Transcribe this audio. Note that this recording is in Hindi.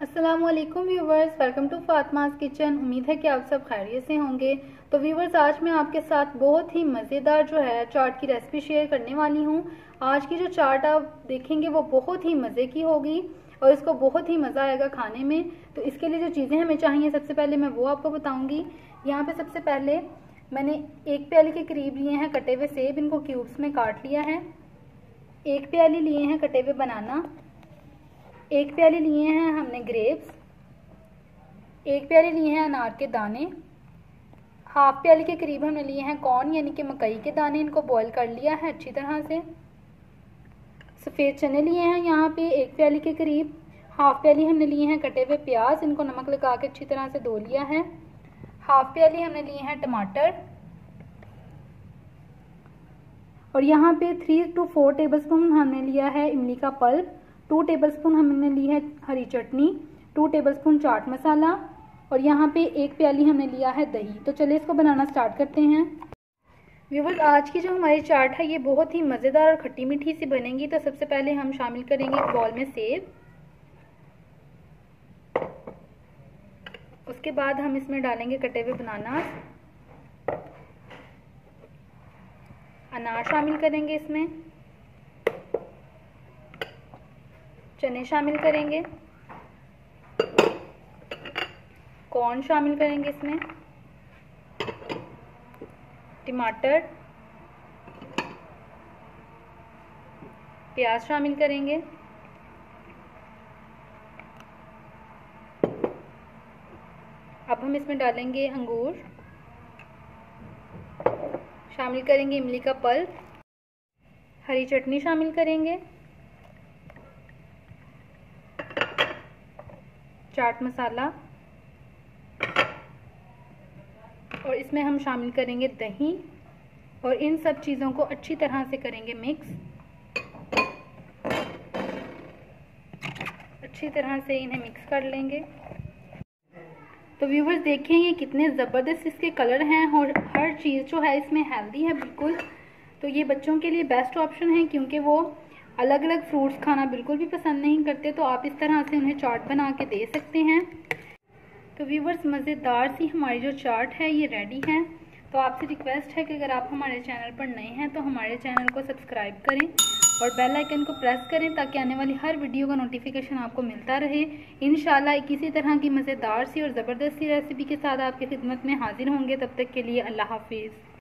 अस्सलामुअलैकुम viewers, welcome to Fatima's kitchen. उम्मीद है कि आप सब खैरियत से होंगे। तो व्यूवर्स, आज मैं आपके साथ बहुत ही मज़ेदार जो है चाट की रेसिपी शेयर करने वाली हूँ। आज की जो चाट आप देखेंगे वो बहुत ही मज़े की होगी और इसको बहुत ही मज़ा आएगा खाने में। तो इसके लिए जो चीज़ें हमें चाहिए सबसे पहले मैं वो आपको बताऊँगी। यहाँ पर सबसे पहले मैंने 1 प्याली के करीब लिए हैं कटे हुए सेब, इनको क्यूब्स में काट लिया है। 1 प्याली लिए हैं कटे हुए बनाना। 1 प्याली लिए हैं हमने ग्रेप्स। 1 प्याली लिए हैं अनार के दाने। हाफ प्याली के करीब हमने लिए हैं कॉर्न यानी कि मकई के दाने, इनको बॉईल कर लिया है अच्छी तरह से। सफ़ेद चने लिए हैं यहाँ पे 1 प्याली के करीब। हाफ प्याली हमने लिए हैं कटे हुए प्याज, इनको नमक लगा के अच्छी तरह से धो लिया है। हाफ प्याली हमने लिए हैं टमाटर और यहाँ पे 3 to 4 टेबलस्पून हमने लिया है इमली का पल्प। 2 टेबलस्पून हमने ली है हरी चटनी, 2 टेबलस्पून चाट मसाला और यहाँ पे 1 प्याली हमने लिया है दही। तो चलिए इसको बनाना स्टार्ट करते हैं। व्यूअर्स, आज की जो हमारी चाट है ये बहुत ही मज़ेदार और खट्टी मीठी सी बनेगी। तो सबसे पहले हम शामिल करेंगे एक बाउल में सेब। उसके बाद हम इसमें डालेंगे कटे हुए बनाना, अनार शामिल करेंगे, इसमें चने शामिल करेंगे, कॉर्न शामिल करेंगे, इसमें टमाटर, प्याज शामिल करेंगे। अब हम इसमें डालेंगे अंगूर, शामिल करेंगे इमली का पल्प, हरी चटनी शामिल करेंगे, चाट मसाला और इसमें हम शामिल करेंगे दही और इन सब चीज़ों को अच्छी तरह से करेंगे मिक्स। अच्छी तरह से इन्हें मिक्स कर लेंगे। तो व्यूवर्स देखिए ये कितने ज़बरदस्त इसके कलर हैं और हर चीज़ जो है इसमें हेल्दी है बिल्कुल। तो ये बच्चों के लिए बेस्ट ऑप्शन है क्योंकि वो अलग अलग फ्रूट्स खाना बिल्कुल भी पसंद नहीं करते। तो आप इस तरह से उन्हें चाट बना के दे सकते हैं। तो व्यूवर्स, मज़ेदार सी हमारी जो चाट है ये रेडी है। तो आपसे रिक्वेस्ट है कि अगर आप हमारे चैनल पर नए हैं तो हमारे चैनल को सब्सक्राइब करें और बेल आइकन को प्रेस करें ताकि आने वाली हर वीडियो का नोटिफिकेशन आपको मिलता रहे। इंशाल्लाह किसी तरह की मज़ेदार सी और ज़बरदस्त सी रेसिपी के साथ आपकी खिदमत में हाजिर होंगे। तब तक के लिए अल्लाह हाफिज़।